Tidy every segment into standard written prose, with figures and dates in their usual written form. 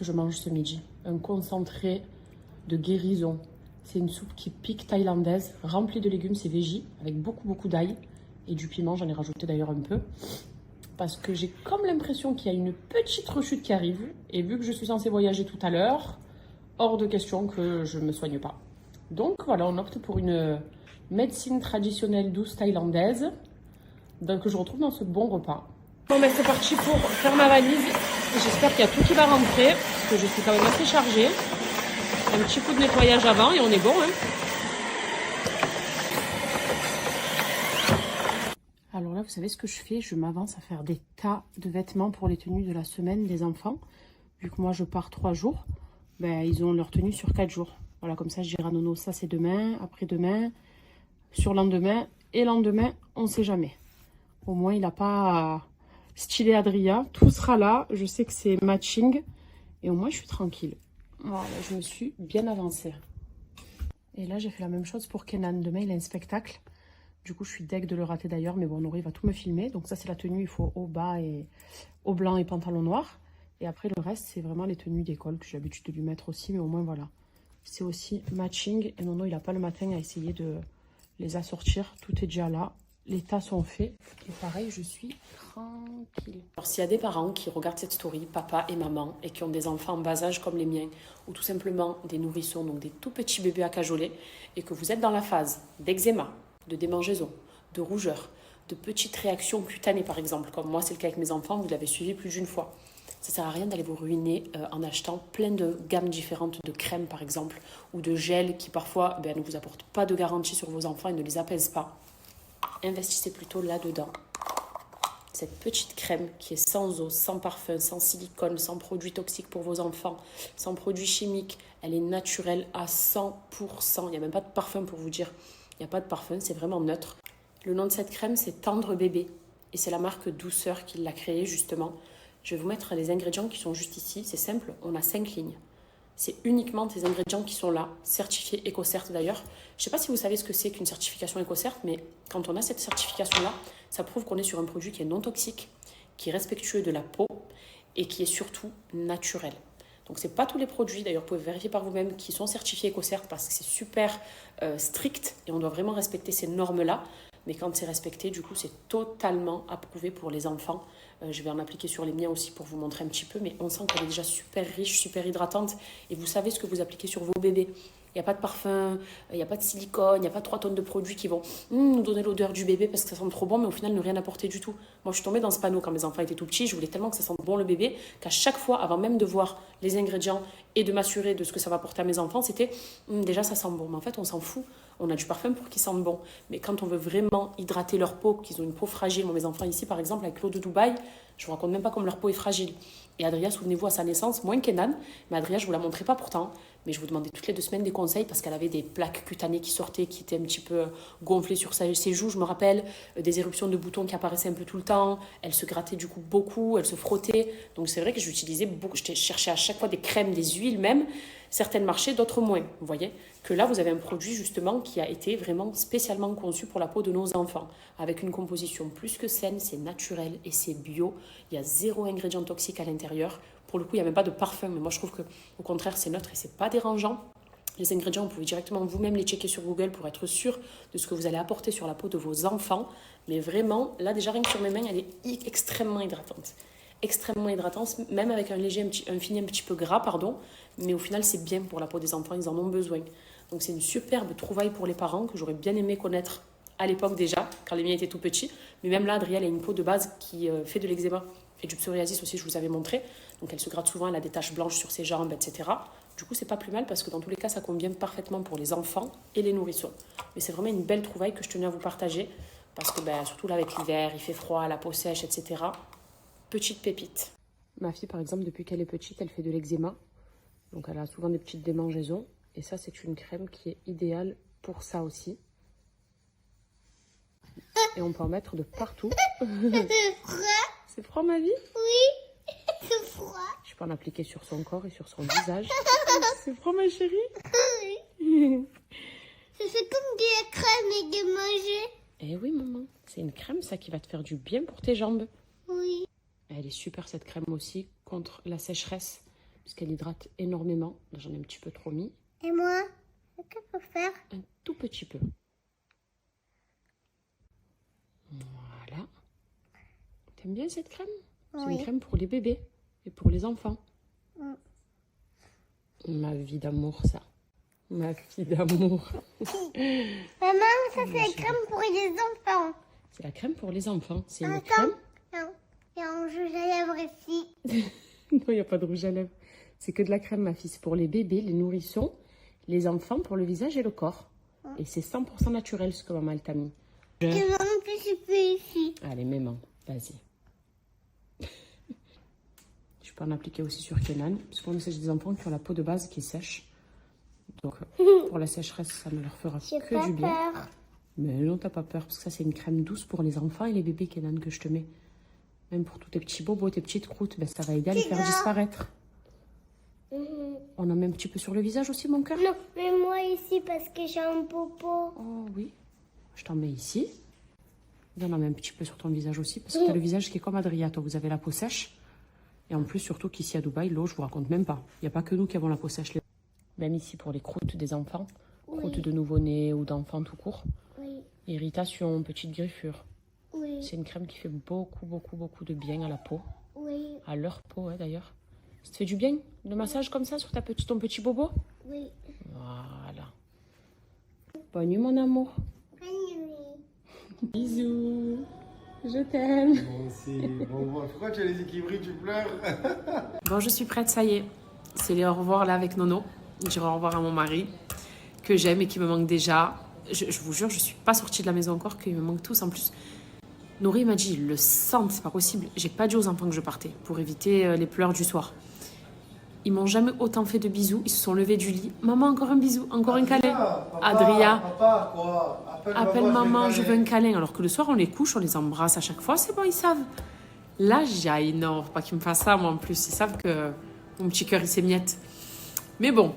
Je mange ce midi un concentré de guérison. C'est une soupe qui pique thaïlandaise, remplie de légumes, c'est végé, avec beaucoup d'ail et du piment. J'en ai rajouté d'ailleurs un peu. Parce que j'ai comme l'impression qu'il y a une petite rechute qui arrive. Et vu que je suis censée voyager tout à l'heure, hors de question que je ne me soigne pas. Donc voilà, on opte pour une médecine traditionnelle douce thaïlandaise que je retrouve dans ce bon repas. Bon ben c'est parti pour faire ma valise. J'espère qu'il y a tout qui va rentrer, parce que je suis quand même assez chargée. Un petit coup de nettoyage avant et on est bon. Hein. Alors là, vous savez ce que je fais? Je m'avance à faire des tas de vêtements pour les tenues de la semaine des enfants. Vu que moi je pars 3 jours, ben, ils ont leur tenue sur 4 jours. Voilà, comme ça je dirai à Nono, ça c'est demain, après-demain, surlendemain et lendemain, on ne sait jamais. Au moins il n'a pas stylé Adria, tout sera là, je sais que c'est matching et au moins je suis tranquille. Voilà, je me suis bien avancée. Et là j'ai fait la même chose pour Kenan, demain il a un spectacle. Du coup je suis deg de le rater d'ailleurs, mais bon Nori va tout me filmer. Donc ça c'est la tenue, il faut haut bas et haut blanc et pantalon noir. Et après le reste c'est vraiment les tenues d'école que j'ai l'habitude de lui mettre aussi, mais au moins voilà. C'est aussi matching et Nono il n'a pas le matin à essayer de les assortir, tout est déjà là. Les tas sont faits et pareil, je suis tranquille. Alors s'il y a des parents qui regardent cette story, papa et maman, et qui ont des enfants en bas âge comme les miens, ou tout simplement des nourrissons, donc des tout petits bébés à cajoler, et que vous êtes dans la phase d'eczéma, de démangeaison, de rougeur, de petites réactions cutanées par exemple, comme moi c'est le cas avec mes enfants, vous l'avez suivi plus d'une fois. Ça ne sert à rien d'aller vous ruiner en achetant plein de gammes différentes de crèmes par exemple, ou de gels qui parfois ne vous apportent pas de garantie sur vos enfants et ne les apaisent pas. Investissez plutôt là-dedans. Cette petite crème qui est sans eau, sans parfum, sans silicone, sans produits toxiques pour vos enfants, sans produits chimiques, elle est naturelle à 100%. Il n'y a même pas de parfum pour vous dire. Il n'y a pas de parfum, c'est vraiment neutre. Le nom de cette crème, c'est Tendre Bébé. Et c'est la marque Douceur qui l'a créée justement. Je vais vous mettre les ingrédients qui sont juste ici. C'est simple, on a 5 lignes. C'est uniquement des ingrédients qui sont là, certifiés EcoCert d'ailleurs. Je ne sais pas si vous savez ce que c'est qu'une certification EcoCert, mais quand on a cette certification-là, ça prouve qu'on est sur un produit qui est non toxique, qui est respectueux de la peau et qui est surtout naturel. Donc ce n'est pas tous les produits, d'ailleurs vous pouvez vérifier par vous-même, qui sont certifiés EcoCert parce que c'est super strict et on doit vraiment respecter ces normes-là. Mais quand c'est respecté, du coup, c'est totalement approuvé pour les enfants. Je vais en appliquer sur les miens aussi pour vous montrer un petit peu. Mais on sent qu'elle est déjà super riche, super hydratante. Et vous savez ce que vous appliquez sur vos bébés. Il n'y a pas de parfum, il n'y a pas de silicone, il n'y a pas 3 tonnes de produits qui vont nous donner l'odeur du bébé parce que ça sent trop bon, mais au final ne rien apporter du tout. Moi, je suis tombée dans ce panneau quand mes enfants étaient tout petits. Je voulais tellement que ça sente bon le bébé qu'à chaque fois, avant même de voir les ingrédients et de m'assurer de ce que ça va apporter à mes enfants, c'était déjà ça sent bon. Mais en fait, on s'en fout. On a du parfum pour qu'ils sentent bon. Mais quand on veut vraiment hydrater leur peau, qu'ils ont une peau fragile, moi, mes enfants ici, par exemple, avec l'eau de Dubaï, je vous raconte même pas comme leur peau est fragile. Et Adria, souvenez-vous, à sa naissance, moins qu'Enan, mais Adria, je vous la montrais pas pourtant, mais je vous demandais toutes les 2 semaines des conseils parce qu'elle avait des plaques cutanées qui sortaient, qui étaient un petit peu gonflées sur ses joues, je me rappelle, des éruptions de boutons qui apparaissaient un peu tout le temps, elle se grattait du coup beaucoup, elle se frottait, donc c'est vrai que j'utilisais beaucoup, je cherchais à chaque fois des crèmes, des huiles même, certaines marchaient, d'autres moins, vous voyez, que là vous avez un produit justement qui a été vraiment spécialement conçu pour la peau de nos enfants, avec une composition plus que saine, c'est naturel et c'est bio, il y a 0 ingrédient toxique à l'intérieur. Pour le coup, il n'y a même pas de parfum, mais moi je trouve qu'au contraire c'est neutre et c'est pas dérangeant. Les ingrédients, vous pouvez directement vous-même les checker sur Google pour être sûr de ce que vous allez apporter sur la peau de vos enfants. Mais vraiment, là déjà rien que sur mes mains, elle est extrêmement hydratante. Extrêmement hydratante, même avec un fini un petit peu gras, pardon. Mais au final, c'est bien pour la peau des enfants, ils en ont besoin. Donc c'est une superbe trouvaille pour les parents que j'aurais bien aimé connaître à l'époque déjà, quand les miens étaient tout petits. Mais même là, Adrielle a une peau de base qui fait de l'eczéma et du psoriasis aussi, je vous avais montré. Donc elle se gratte souvent, elle a des taches blanches sur ses jambes, etc. Du coup, c'est pas plus mal parce que dans tous les cas, ça convient parfaitement pour les enfants et les nourrissons. Mais c'est vraiment une belle trouvaille que je tenais à vous partager parce que surtout là avec l'hiver, il fait froid, la peau sèche, etc. Petite pépite. Ma fille, par exemple, depuis qu'elle est petite, elle fait de l'eczéma. Donc elle a souvent des petites démangeaisons. Et ça, c'est une crème qui est idéale pour ça aussi. Et on peut en mettre de partout. C'est froid. C'est froid, ma vie? Oui, c'est froid. Je peux en appliquer sur son corps et sur son visage. C'est froid, ma chérie? Oui. Ça fait comme des crèmes et de manger. Eh oui, maman. C'est une crème, ça, qui va te faire du bien pour tes jambes. Oui. Elle est super, cette crème aussi, contre la sécheresse. parce qu'elle hydrate énormément. Là, j'en ai un petit peu trop mis. Et moi, qu'est-ce que je peux faire? Un tout petit peu. Voilà. T'aimes bien cette crème? Oui. C'est une crème pour les bébés et pour les enfants. Mm. Ma vie d'amour, ça. Ma fille d'amour. Maman, ça c'est la crème pour les enfants. C'est la crème pour les enfants. C'est une Attends. crème. Non. Il y a un rouge à lèvres ici. Non, il n'y a pas de rouge à lèvres. C'est que de la crème, ma fille. C'est pour les bébés, les nourrissons, les enfants, pour le visage et le corps. Et c'est 100% naturel ce que maman elle t'a mis. Et maman, je peux ici. Allez, maman, vas-y. Je peux en appliquer aussi sur Kenan. Parce qu'on sait des enfants qui ont la peau de base qui est sèche. Donc, pour la sécheresse, ça ne leur fera J'ai que pas du bien. peur. Mais non, t'as pas peur. Parce que ça, c'est une crème douce pour les enfants et les bébés, Kenan, que je te mets. Même pour tous tes petits bobos, tes petites croûtes, ben, ça va aider à les faire disparaître. On en met un petit peu sur le visage aussi, mon cœur? Non, mais moi ici parce que j'ai un popo. Oh oui. Je t'en mets ici. Et on en met un petit peu sur ton visage aussi. Parce que tu as le visage qui est comme Adria. Toi, vous avez la peau sèche. Et en plus, surtout qu'ici à Dubaï, l'eau, je vous raconte même pas. Il n'y a pas que nous qui avons la peau sèche. Même ici, pour les croûtes des enfants. Croûtes de nouveau-nés ou d'enfants tout court. Oui. Irritation, petite griffure. Oui. C'est une crème qui fait beaucoup, beaucoup, beaucoup de bien à la peau. Oui. À leur peau, hein, d'ailleurs. Ça te fait du bien, le massage comme ça sur ton petit bobo? Oui. Voilà. Bonne nuit, mon amour. Bonne nuit. Bisous. Je t'aime. Moi aussi. Bon, pourquoi tu as les yeux qui brillent, tu pleures? Bon, je suis prête, ça y est. C'est les au revoir là avec Nono. Je dirai au revoir à mon mari, que j'aime et qui me manque déjà. Je vous jure, je suis pas sortie de la maison encore, qu'ils me manquent tous. En plus, Nourri m'a dit, ils le sentent, c'est pas possible. J'ai pas dit aux enfants que je partais pour éviter les pleurs du soir. Ils m'ont jamais autant fait de bisous. Ils se sont levés du lit. Maman, encore un bisou, encore un câlin. Adria, Papa, quoi? appelle maman, je veux un câlin. Alors que le soir, on les couche, on les embrasse à chaque fois. C'est bon, ils savent. Là, j'aille, non, faut pas qu'ils me fassent ça, moi, en plus. Ils savent que mon petit cœur, il s'émiette. Mais bon,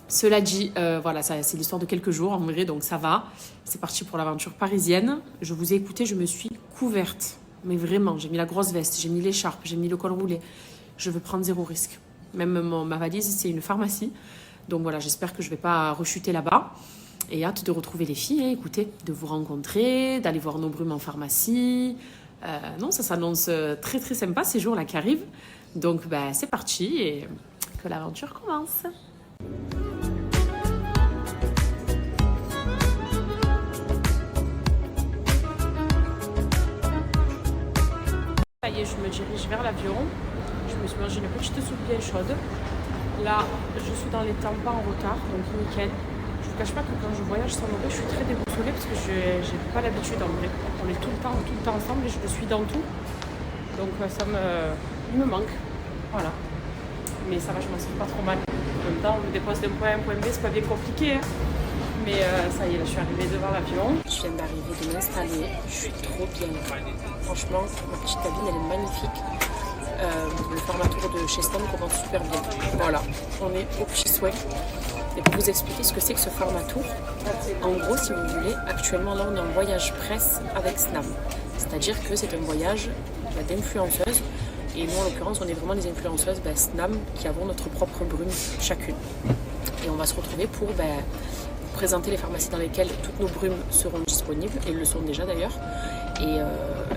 cela dit, voilà, c'est l'histoire de quelques jours, en vrai, donc ça va. C'est parti pour l'aventure parisienne. Je vous ai écouté, je me suis couverte. Mais vraiment, j'ai mis la grosse veste, j'ai mis l'écharpe, j'ai mis le col roulé. Je veux prendre zéro risque. Même ma valise, c'est une pharmacie. Donc voilà, j'espère que je ne vais pas rechuter là-bas. Et hâte de retrouver les filles, hein, écoutez, de vous rencontrer, d'aller voir nos brumes en pharmacie. Non, ça s'annonce très très sympa ces jours-là qui arrivent. Donc ben, c'est parti et que l'aventure commence. Ça y est, je me dirige vers l'avion. Je me suis mangé une petite soupe bien chaude. Là, je suis dans les temps pas en retard, donc nickel. Je vous cache pas que quand je voyage sans Nourri, je suis très déboussolée parce que j'ai pas l'habitude en vrai. On est tout le temps ensemble et je le suis dans tout. Donc il me manque. Voilà. Mais ça va, je m'en sors pas trop mal. En même temps, on me dépose d'un point A à un point B, c'est pas bien compliqué. Hein. Mais ça y est, là, je suis arrivée devant l'avion. Je viens d'arriver, de m'installer. Je suis trop bien. Franchement, ma petite cabine, elle est magnifique. Le format tour de chez Snam commence super bien. Voilà, on est au petit soin. Et pour vous expliquer ce que c'est que ce format tour, en gros, si vous voulez, actuellement là, on est en voyage presse avec Snam. C'est-à-dire que c'est un voyage d'influenceuses. Et nous, en l'occurrence, on est vraiment des influenceuses Snam qui avons notre propre brume chacune. Et on va se retrouver pour présenter les pharmacies dans lesquelles toutes nos brumes seront disponibles, et le sont déjà d'ailleurs.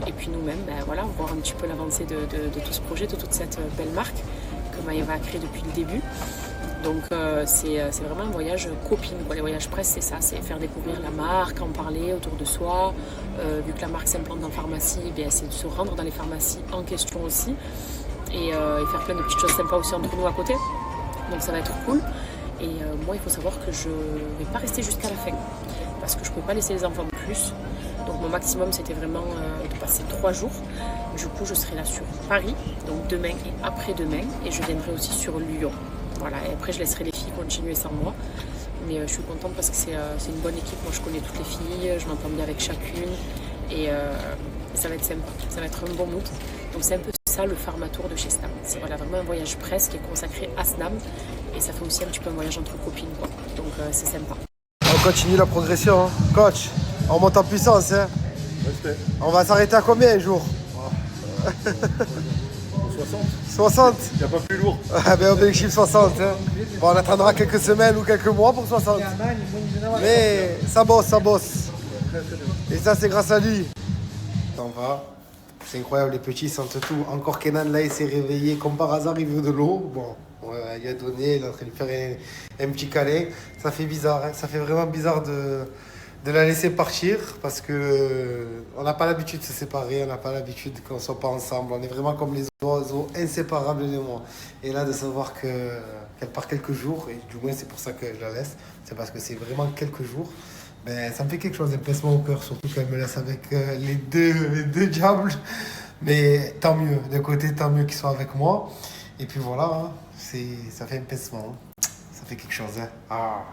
Et puis nous-mêmes, voilà, voir un petit peu l'avancée de tout ce projet, de toute cette belle marque que Maëva a créée depuis le début. Donc c'est vraiment un voyage copine, quoi. Les voyages presse, c'est ça, c'est faire découvrir la marque, en parler autour de soi. Vu que la marque s'implante en pharmacie, c'est de se rendre dans les pharmacies en question aussi. Et faire plein de petites choses sympas aussi entre nous à côté. Donc ça va être cool. Et moi, il faut savoir que je ne vais pas rester jusqu'à la fin. Parce que je ne peux pas laisser les enfants plus. Donc mon maximum, c'était vraiment de passer 3 jours. Du coup, je serai là sur Paris, donc demain et après-demain. Et je viendrai aussi sur Lyon. Voilà, et après, je laisserai les filles continuer sans moi. Mais je suis contente parce que c'est une bonne équipe. Moi, je connais toutes les filles, je m'entends bien avec chacune. Et ça va être sympa. Ça va être un bon mood. Donc c'est un peu ça le format tour de chez Snam. C'est voilà, vraiment un voyage presse qui est consacré à Snam. Et ça fait aussi un petit peu un voyage entre copines, quoi. Donc c'est sympa. On continue la progression, hein. Coach. On monte en puissance, hein. On va s'arrêter à combien un jour? 60. 60. Il n'y a pas plus lourd. Ah ben objectif 60. Hein. Bon, on attendra quelques semaines ou quelques mois pour 60. Mais ça bosse, ça bosse. Et ça, c'est grâce à lui. On va. C'est incroyable, les petits sentent tout. Encore Kenan, là, il s'est réveillé. Comme par hasard, il veut de l'eau. Bon, il a donné, il est en train de lui faire un petit câlin. Ça fait bizarre, hein. Ça fait vraiment bizarre de la laisser partir parce que on n'a pas l'habitude de se séparer, on n'a pas l'habitude qu'on ne soit pas ensemble. On est vraiment comme les oiseaux, inséparables de moi. Et là, de savoir qu'elle part quelques jours, et du moins c'est pour ça que je la laisse, c'est parce que c'est vraiment quelques jours, ben, ça me fait quelque chose, un pincement au cœur, surtout qu'elle me laisse avec les deux diables. Mais tant mieux, d'un côté, tant mieux qu'ils soient avec moi. Et puis voilà, hein, ça fait un pincement, ça fait quelque chose. Hein. Ah.